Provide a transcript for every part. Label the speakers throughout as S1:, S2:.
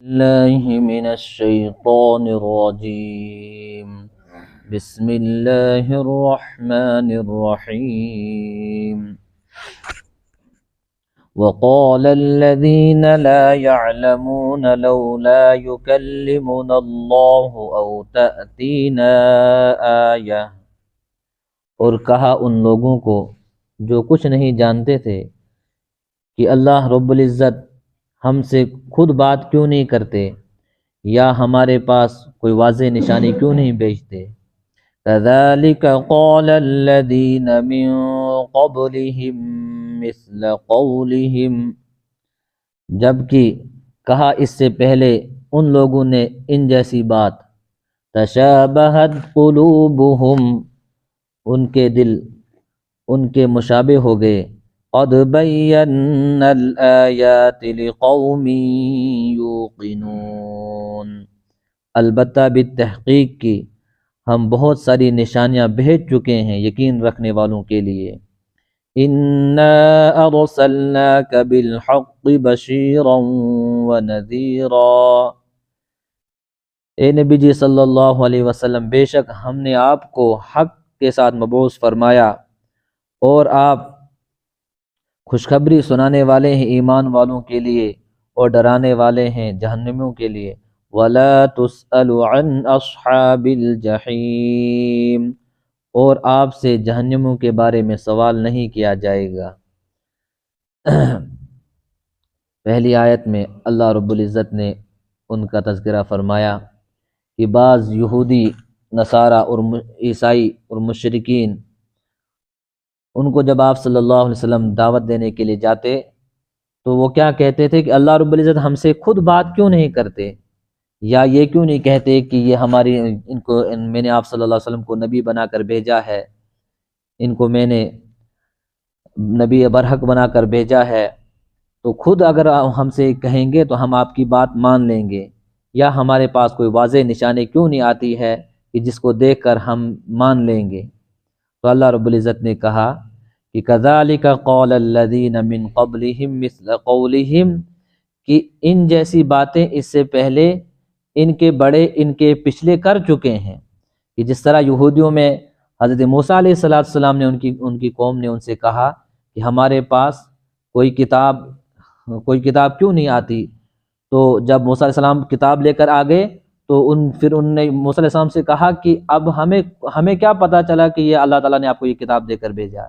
S1: الله من الشيطان الرجيم. بسم الله الرحمن الرحيم. وقال الذين لا يعلمون لولا يكلمنا الله أو تأتينا آية، اور کہا ان لوگوں کو جو کچھ نہیں جانتے تھے کہ اللہ رب العزت ہم سے خود بات کیوں نہیں کرتے یا ہمارے پاس کوئی واضح نشانی کیوں نہیں بھیجتے. كذلك قال الذين من قبلهم مثل قولهم، جبکہ کہا اس سے پہلے ان لوگوں نے ان جیسی بات. تشابہت قلوبهم، ان کے دل ان کے مشابہ ہو گئے. قد بینا الآیات لقوم یوقنون، البتہ بالتحقیق کی ہم بہت ساری نشانیاں بھیج چکے ہیں یقین رکھنے والوں کے لیے. انا ارسلناک بالحق بشیرا ونذیرا، اے نبی جی صلی اللہ علیہ وسلم بے شک ہم نے آپ کو حق کے ساتھ مبعوث فرمایا اور آپ خوشخبری سنانے والے ہیں ایمان والوں کے لیے اور ڈرانے والے ہیں جہنمیوں کے لیے. وَلَا تُسْأَلُ عَنْ أَصْحَابِ الْجَحِيمِ، اور آپ سے جہنمیوں کے بارے میں سوال نہیں کیا جائے گا. پہلی آیت میں اللہ رب العزت نے ان کا تذکرہ فرمایا کہ بعض یہودی نصارہ اور عیسائی اور مشرکین ان کو جب آپ صلی اللہ علیہ وسلم دعوت دینے کے لیے جاتے تو وہ کیا کہتے تھے کہ اللہ رب العزت ہم سے خود بات کیوں نہیں کرتے، یا یہ کیوں نہیں کہتے کہ یہ ہماری میں نے آپ صلی اللہ علیہ وسلم کو نبی بنا کر بھیجا ہے، ان کو میں نے نبی برحق بنا کر بھیجا ہے، تو خود اگر ہم سے کہیں گے تو ہم آپ کی بات مان لیں گے، یا ہمارے پاس کوئی واضح نشانی کیوں نہیں آتی ہے کہ جس کو دیکھ کر ہم مان لیں گے. تو اللہ رب العزت نے کہا کہ کذالک قال الذین من قبلہم مثل قولہم، کہ ان جیسی باتیں اس سے پہلے ان کے بڑے ان کے پچھلے کر چکے ہیں، کہ جس طرح یہودیوں میں حضرت موسیٰ علیہ السلام نے ان کی قوم نے ان سے کہا کہ ہمارے پاس کوئی کتاب کیوں نہیں آتی، تو جب موسیٰ علیہ السلام کتاب لے کر آ گئے تو پھر ان نے موسیٰ علیہ السلام سے کہا کہ اب ہمیں کیا پتہ چلا کہ یہ اللہ تعالیٰ نے آپ کو یہ کتاب دے کر بھیجا،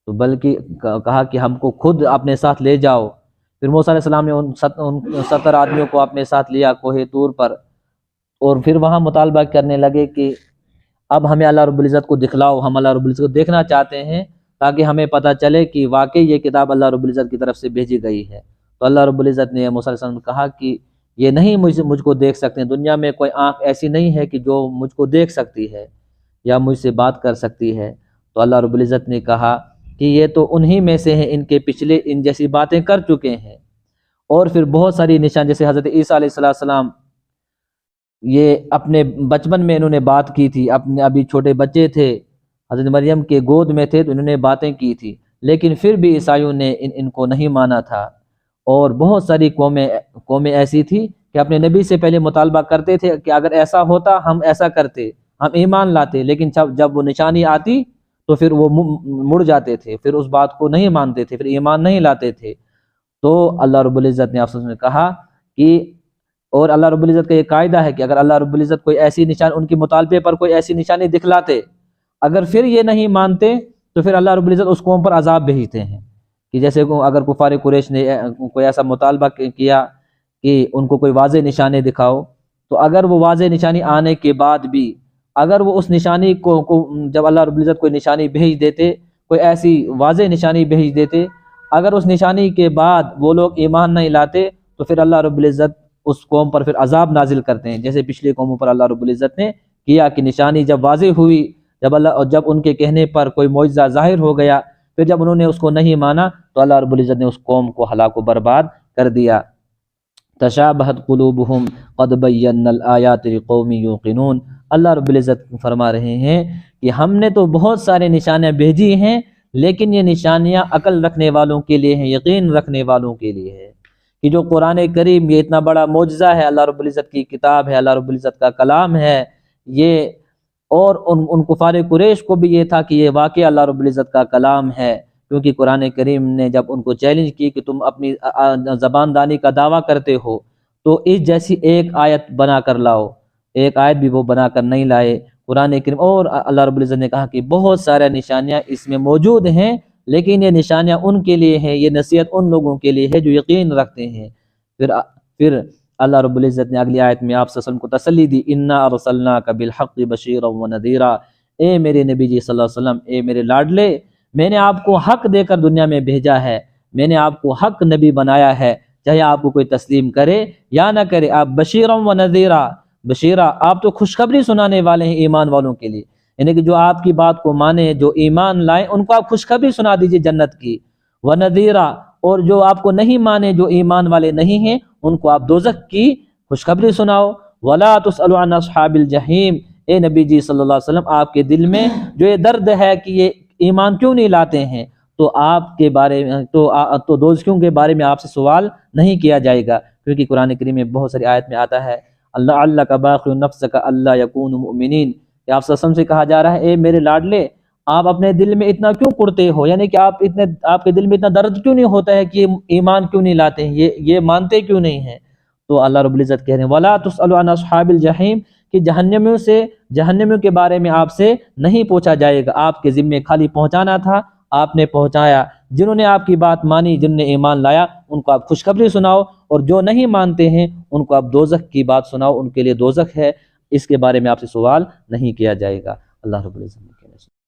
S1: تو بلکہ کہا کہ ہم کو خود اپنے ساتھ لے جاؤ. پھر موسیٰ علیہ السلام نے ان 70 آدمیوں کو اپنے ساتھ لیا کوہ طور پر، اور پھر وہاں مطالبہ کرنے لگے کہ اب ہمیں اللہ رب العزت کو دکھلاؤ، ہم اللہ رب العزت کو دیکھنا چاہتے ہیں تاکہ ہمیں پتہ چلے کہ واقعی یہ کتاب اللہ رب العزت کی طرف سے بھیجی گئی ہے. تو اللہ رب العزت نے موسیٰ علیہ السلام نے کہا کہ یہ نہیں مجھ کو دیکھ سکتے ہیں، دنیا میں کوئی آنکھ ایسی نہیں ہے کہ جو مجھ کو دیکھ سکتی ہے یا مجھ سے بات کر سکتی ہے. تو اللہ رب العزت نے کہا کہ یہ تو انہی میں سے ہیں ان کے پچھلے ان جیسی باتیں کر چکے ہیں. اور پھر بہت ساری نشان، جیسے حضرت عیسیٰ علیہ السلام، یہ اپنے بچپن میں انہوں نے بات کی تھی، اپنے ابھی چھوٹے بچے تھے، حضرت مریم کے گود میں تھے تو انہوں نے باتیں کی تھی، لیکن پھر بھی عیسائیوں نے ان کو نہیں مانا تھا. اور بہت ساری قومیں ایسی تھی کہ اپنے نبی سے پہلے مطالبہ کرتے تھے کہ اگر ایسا ہوتا ہم ایسا کرتے، ہم ایمان لاتے، لیکن جب وہ نشانی آتی تو پھر وہ مڑ جاتے تھے، پھر اس بات کو نہیں مانتے تھے، پھر ایمان نہیں لاتے تھے. تو اللہ رب العزت نے آپ سے کہا کہ، اور اللہ رب العزت کا یہ قاعدہ ہے کہ اگر اللہ رب العزت کوئی ایسی نشان ان کے مطالبے پر کوئی ایسی نشانی دکھلاتے، اگر پھر یہ نہیں مانتے تو پھر اللہ رب العزت اس قوم پر عذاب بھیجتے ہیں. کہ جیسے اگر کفار قریش نے کوئی ایسا مطالبہ کیا کہ ان کو کوئی واضح نشانی دکھاؤ، تو اگر وہ واضح نشانی آنے کے بعد بھی اگر وہ اس نشانی کو جب اللہ رب العزت کوئی نشانی بھیج دیتے، کوئی ایسی واضح نشانی بھیج دیتے، اگر اس نشانی کے بعد وہ لوگ ایمان نہیں لاتے تو پھر اللہ رب العزت اس قوم پر پھر عذاب نازل کرتے ہیں، جیسے پچھلی قوموں پر اللہ رب العزت نے کیا کہ نشانی جب واضح ہوئی، جب ان کے کہنے پر کوئی معجزہ ظاہر ہو گیا، پھر جب انہوں نے اس کو نہیں مانا تو اللہ رب العزت نے اس قوم کو ہلاک و برباد کر دیا. تشابہت قلوبہم قد بینا الآیات لقوم یوقنون، اللہ رب العزت فرما رہے ہیں کہ ہم نے تو بہت سارے نشانیاں بھیجی ہیں، لیکن یہ نشانیاں عقل رکھنے والوں کے لیے ہیں، یقین رکھنے والوں کے لیے ہے. کہ جو قرآن کریم یہ اتنا بڑا معجزہ ہے، اللہ رب العزت کی کتاب ہے، اللہ رب العزت کا کلام ہے یہ، اور ان کفار قریش کو بھی یہ تھا کہ یہ واقعہ اللہ رب العزت کا کلام ہے، کیونکہ قرآن کریم نے جب ان کو چیلنج کی کہ تم اپنی زبان دانی کا دعویٰ کرتے ہو تو اس جیسی ایک آیت بنا کر لاؤ، ایک آیت بھی وہ بنا کر نہیں لائے قرآن کریم۔ اور اللہ رب العزت نے کہا کہ بہت سارے نشانیاں اس میں موجود ہیں، لیکن یہ نشانیاں ان کے لیے ہیں، یہ نصیحت ان لوگوں کے لیے ہے جو یقین رکھتے ہیں۔ پھر اللہ رب العزت نے اگلی آیت میں آپ صلی اللہ علیہ وسلم کو تسلی دی، انا ارسلناک بالحق بشیرا ونذیرا، اے میرے نبی جی صلی اللہ علیہ وسلم، اے میرے لاڈلے، میں نے آپ کو حق دے کر دنیا میں بھیجا ہے، میں نے آپ کو حق نبی بنایا ہے، چاہے آپ کو کوئی تسلیم کرے یا نہ کرے، آپ بشیرا ونذیرا، بشیرا آپ تو خوشخبری سنانے والے ہیں ایمان والوں کے لیے، یعنی کہ جو آپ کی بات کو مانے، جو ایمان لائیں، ان کو آپ خوشخبری سنا دیجئے جنت کی، ونذیرا اور جو آپ کو نہیں مانے، جو ایمان والے نہیں ہیں، ان کو آپ دوزخ کی خوشخبری سناؤ۔ ولا تسألوا عن اصحاب الجحیم، اے نبی جی صلی اللہ علیہ وسلم آپ کے دل میں جو یہ درد ہے کہ یہ ایمان کیوں نہیں لاتے ہیں، تو آپ کے بارے میں تو دوزخیوں کے بارے میں آپ سے سوال نہیں کیا جائے گا، کیونکہ قرآن کریم میں بہت ساری آیت میں آتا ہے اللہ کا باخر نفسک اللہ یکون مؤمنین، کہ آپ صلی اللہ علیہ وسلم سے کہا جا رہا ہے اے میرے لاڈلے آپ اپنے دل میں اتنا کیوں کڑتے ہو، یعنی کہ آپ کے دل میں اتنا درد کیوں نہیں ہوتا ہے کہ یہ ایمان کیوں نہیں لاتے ہیں، یہ مانتے کیوں نہیں ہیں۔ تو اللہ رب العزت کہہ رہے ہیں ولا تسألوا عن اصحاب الجحیم، کہ جہنمیوں کے بارے میں آپ سے نہیں پوچھا جائے گا، آپ کے ذمے خالی پہنچانا تھا، آپ نے پہنچایا، جنہوں نے آپ کی بات مانی، جنہوں نے ایمان لایا، ان کو آپ خوشخبری سناؤ، اور جو نہیں مانتے ہیں ان کو آپ دوزخ کی بات سناؤ، ان کے لیے دوزخ ہے، اس کے بارے میں آپ سے سوال نہیں کیا جائے گا۔ اللہ رب العزت